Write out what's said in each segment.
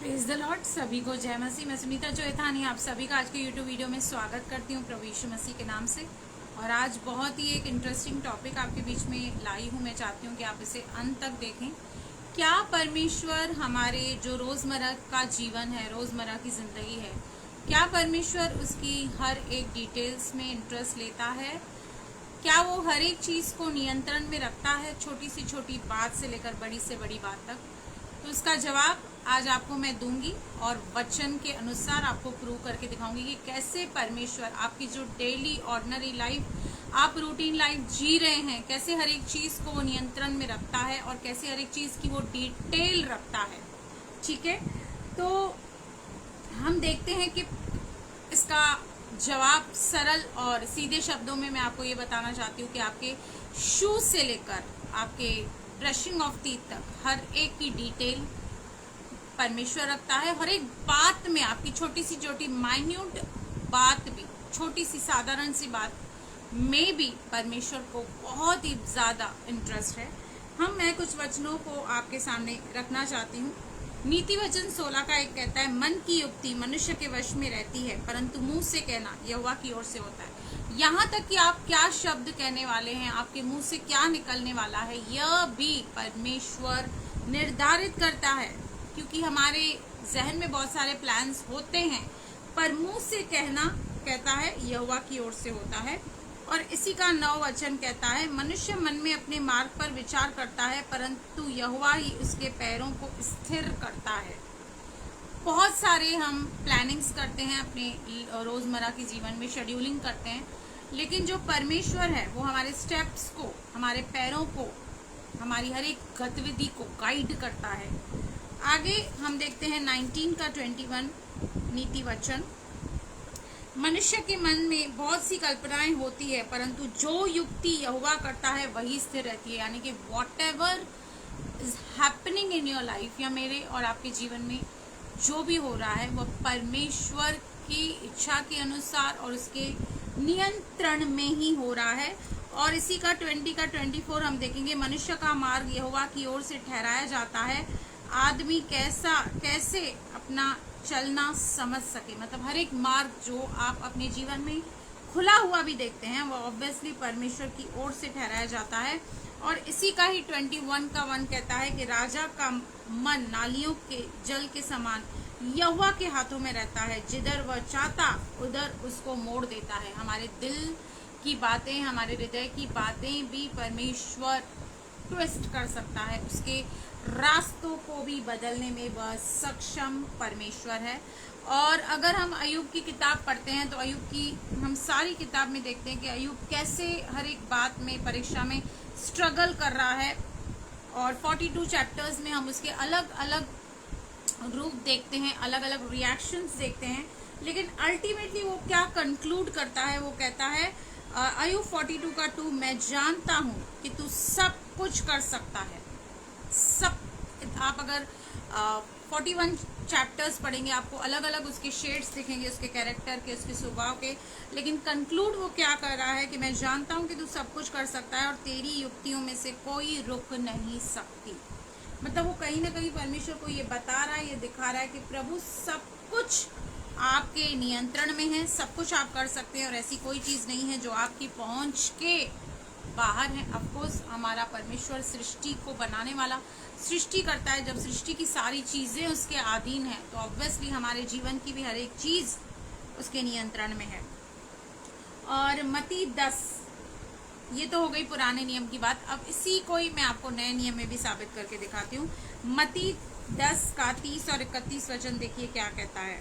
Praise the Lord. सभी को जय मसीह। मैं सुनीता चौथानी आप सभी का आज के यूट्यूब वीडियो में स्वागत करती हूँ प्रभु यीशु मसीह के नाम से। और आज बहुत ही एक इंटरेस्टिंग टॉपिक आपके बीच में लाई हूँ। मैं चाहती हूँ कि आप इसे अंत तक देखें। क्या परमेश्वर हमारे जो रोज़मर्रा का जीवन है, रोज़मर्रा की ज़िंदगी है, क्या परमेश्वर उसकी हर एक डिटेल्स में इंटरेस्ट लेता है? क्या वो हर एक चीज़ को नियंत्रण में रखता है, छोटी सी छोटी बात से लेकर बड़ी से बड़ी बात तक? तो इसका जवाब आज आपको मैं दूंगी और वचन के अनुसार आपको प्रूव करके दिखाऊंगी कि कैसे परमेश्वर आपकी जो डेली ऑर्डिनरी लाइफ, आप रूटीन लाइफ जी रहे हैं, कैसे हर एक चीज़ को वो नियंत्रण में रखता है और कैसे हर एक चीज़ की वो डिटेल रखता है। ठीक है, तो हम देखते हैं कि इसका जवाब सरल और सीधे शब्दों में मैं आपको ये बताना चाहती हूँ कि आपके शूज से लेकर आपके ब्रशिंग ऑफ टीथ तक हर एक की डिटेल परमेश्वर रखता है। हर एक बात में, आपकी छोटी सी छोटी माइन्यूट बात भी, छोटी सी साधारण सी बात में भी परमेश्वर को बहुत ही ज्यादा इंटरेस्ट है। मैं कुछ वचनों को आपके सामने रखना चाहती हूँ। नीति वचन 16 का एक कहता है, मन की युक्ति मनुष्य के वश में रहती है, परंतु मुंह से कहना यहोवा की ओर से होता है। यहाँ तक कि आप क्या शब्द कहने वाले हैं, आपके मुंह से क्या निकलने वाला है, यह भी परमेश्वर निर्धारित करता है। क्योंकि हमारे जहन में बहुत सारे प्लान्स होते हैं, पर मुंह से कहता है यहोवा की ओर से होता है। और इसी का 9 वचन कहता है, मनुष्य मन में अपने मार्ग पर विचार करता है, परंतु यहोवा ही उसके पैरों को स्थिर करता है। बहुत सारे हम प्लानिंग्स करते हैं, अपने रोजमर्रा के जीवन में शेड्यूलिंग करते हैं, लेकिन जो परमेश्वर है वो हमारे स्टेप्स को, हमारे पैरों को, हमारी हर एक गतिविधि को गाइड करता है। आगे हम देखते हैं 19 का 21 नीति वचन, मनुष्य के मन में बहुत सी कल्पनाएं होती है, परंतु जो युक्ति यहोवा करता है वही स्थिर रहती है। यानी कि what ever is happening in your life, या मेरे और आपके जीवन में जो भी हो रहा है, वह परमेश्वर की इच्छा के अनुसार और उसके नियंत्रण में ही हो रहा है। और इसी का 20 का 24 हम देखेंगे, मनुष्य का मार्ग यहोवा की ओर से ठहराया जाता है, आदमी कैसे अपना चलना समझ सके। मतलब हर एक मार्ग जो आप अपने जीवन में खुला हुआ भी देखते हैं, वो ऑब्वियसली परमेश्वर की ओर से ठहराया जाता है। और इसी का ही 21 का 1 कहता है कि राजा का मन नालियों के जल के समान यहोवा के हाथों में रहता है, जिधर वह चाहता उधर उसको मोड़ देता है। हमारे दिल की बातें, हमारे हृदय की बातें भी परमेश्वर ट्विस्ट कर सकता है, उसके रास्तों को भी बदलने में वह सक्षम परमेश्वर है। और अगर हम अय्यूब की किताब पढ़ते हैं तो अय्यूब की हम सारी किताब में देखते हैं कि अय्यूब कैसे हर एक बात में, परीक्षा में स्ट्रगल कर रहा है। और 42 चैप्टर्स में हम उसके अलग अलग रूप देखते हैं, अलग अलग रिएक्शंस देखते हैं, लेकिन अल्टीमेटली वो क्या कंक्लूड करता है, वो कहता है अय्यूब 42 का 2, मैं जानता हूँ कि तू सब कुछ कर सकता है। सब आप अगर 41 चैप्टर्स पढ़ेंगे, आपको अलग अलग उसके शेड्स दिखेंगे, उसके कैरेक्टर के, उसके स्वभाव के, लेकिन कंक्लूड वो क्या कर रहा है कि मैं जानता हूँ कि तू सब कुछ कर सकता है और तेरी युक्तियों में से कोई रुक नहीं सकती। मतलब वो कहीं ना कहीं परमेश्वर को ये बता रहा है, ये दिखा रहा है कि प्रभु सब कुछ आपके नियंत्रण में है, सब कुछ आप कर सकते हैं और ऐसी कोई चीज़ नहीं है जो आपकी पहुँच के बाहर है। अफकोर्स हमारा परमेश्वर सृष्टि को बनाने वाला, सृष्टि करता है। जब सृष्टि की सारी चीज़ें उसके अधीन है तो ऑब्वियसली हमारे जीवन की भी हर एक चीज़ उसके नियंत्रण में है। और मत्ती 10, ये तो हो गई पुराने नियम की बात। अब इसी को ही मैं आपको नए नियम में भी साबित करके दिखाती हूँ। मत्ती 10 का 30 और 31 वचन देखिए क्या कहता है,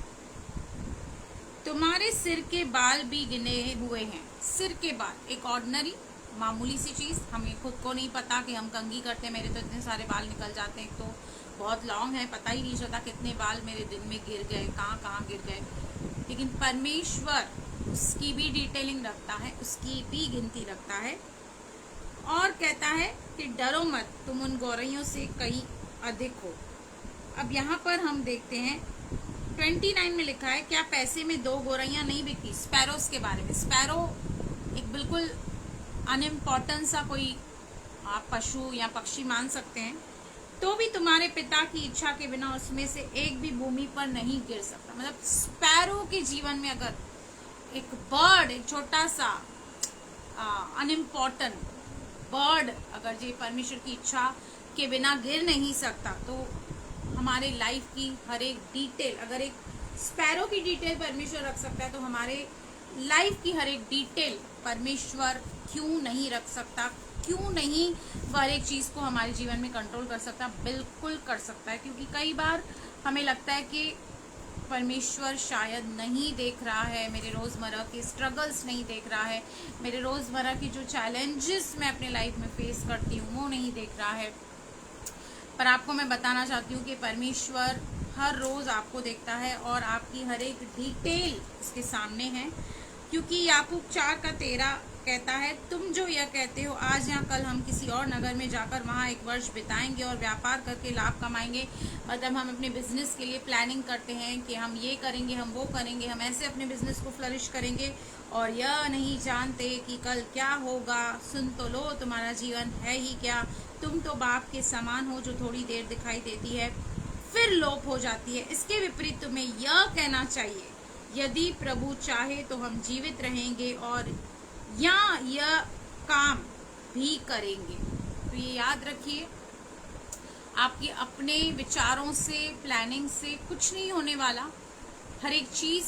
तुम्हारे सिर के बाल भी गिने हुए हैं। सिर के बाल एक ऑर्डिनरी मामूली सी चीज़, हमें खुद को नहीं पता कि हम कंघी करते हैं, मेरे तो इतने सारे बाल निकल जाते हैं, तो बहुत लॉन्ग है, पता ही नहीं चलता कितने बाल मेरे दिन में गिर गए, कहाँ गिर गए। लेकिन परमेश्वर उसकी भी डिटेलिंग रखता है, उसकी भी गिनती रखता है। और कहता है कि डरो मत, तुम उन गौरैयों से कहीं अधिक हो। अब यहाँ पर हम देखते हैं 29 में लिखा है, क्या पैसे में 2 गौरैयां नहीं बिकती? स्पैरोस के बारे में। स्पैरो एक बिल्कुल अनइम्पॉर्टेंट सा कोई आप पशु या पक्षी मान सकते हैं। तो भी तुम्हारे पिता की इच्छा के बिना उसमें से एक भी भूमि पर नहीं गिर सकता। मतलब स्पैरो के जीवन में अगर एक बर्ड, एक छोटा सा अनइम्पॉर्टेंट बर्ड अगर ये परमेश्वर की इच्छा के बिना गिर नहीं सकता, तो हमारे लाइफ की हर एक डिटेल, अगर एक स्पैरो की डिटेल परमेश्वर रख सकता है, तो हमारे लाइफ की हर एक डिटेल परमेश्वर क्यों नहीं रख सकता? क्यों नहीं वो हर एक चीज को हमारे जीवन में कंट्रोल कर सकता? बिल्कुल कर सकता है, क्योंकि कई बार हमें लगता है कि परमेश्वर शायद नहीं देख रहा है, मेरे रोजमर्रा के स्ट्रगल्स नहीं देख रहा है, मेरे रोजमर्रा की जो चैलेंजेस मैं अपने लाइफ में फेस करती हूँ वो नहीं देख रहा है। पर आपको मैं बताना चाहती हूँ कि परमेश्वर हर रोज आपको देखता है और आपकी हर एक डिटेल उसके सामने है। क्योंकि याकूब 4:13 कहता है, तुम जो यह कहते हो आज या कल हम किसी और नगर में जाकर वहाँ 1 वर्ष बिताएंगे और व्यापार करके लाभ कमाएंगे, मतलब हम अपने बिजनेस के लिए प्लानिंग करते हैं कि हम ये करेंगे, हम वो करेंगे, हम ऐसे अपने बिजनेस को फ्लरिश करेंगे, और यह नहीं जानते कि कल क्या होगा। सुन तो लो, तुम्हारा जीवन है ही क्या? तुम तो बाप के समान हो जो थोड़ी देर दिखाई देती है फिर लोप हो जाती है। इसके विपरीत तुम्हें यह कहना चाहिए, यदि प्रभु चाहे तो हम जीवित रहेंगे और या यह काम भी करेंगे। तो ये याद रखिए, आपके अपने विचारों से, प्लानिंग से कुछ नहीं होने वाला। हर एक चीज,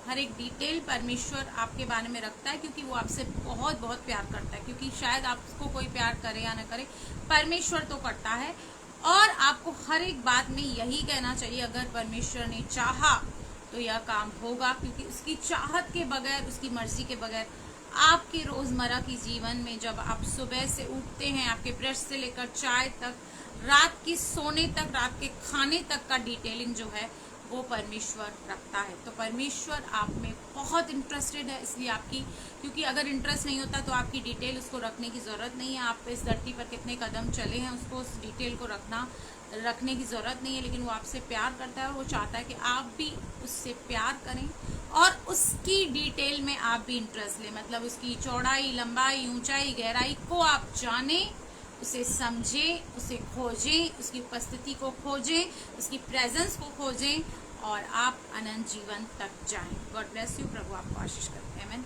हर एक डिटेल परमेश्वर आपके बारे में रखता है, क्योंकि वो आपसे बहुत बहुत प्यार करता है। क्योंकि शायद आपको कोई प्यार करे या न करे, परमेश्वर तो करता है। और आपको हर एक बात में यही कहना चाहिए, अगर परमेश्वर ने चाहा तो यह काम होगा, क्योंकि उसकी चाहत के बगैर, उसकी मर्जी के बगैर आपके रोजमर्रा की जीवन में जब आप सुबह से उठते हैं, आपके ब्रश से लेकर चाय तक, रात के सोने तक, रात के खाने तक का डिटेलिंग जो है वो परमेश्वर रखता है। तो परमेश्वर आप में बहुत इंटरेस्टेड है, इसलिए आपकी, क्योंकि अगर इंटरेस्ट नहीं होता तो आपकी डिटेल उसको रखने की ज़रूरत नहीं है। आप इस धरती पर कितने कदम चले हैं, उसको उस डिटेल को रखने की ज़रूरत नहीं है। लेकिन वो आपसे प्यार करता है और वो चाहता है कि आप भी उससे प्यार करें और उसकी डिटेल में आप भी इंटरेस्ट लें। मतलब उसकी चौड़ाई, लंबाई, ऊंचाई, गहराई को आप जानें, उसे समझें, उसे खोजें, उसकी उपस्थिति को खोजें, उसकी प्रेजेंस को खोजें और आप अनंत जीवन तक जाएं। God bless you. प्रभु आपको आशीष करे। आमीन।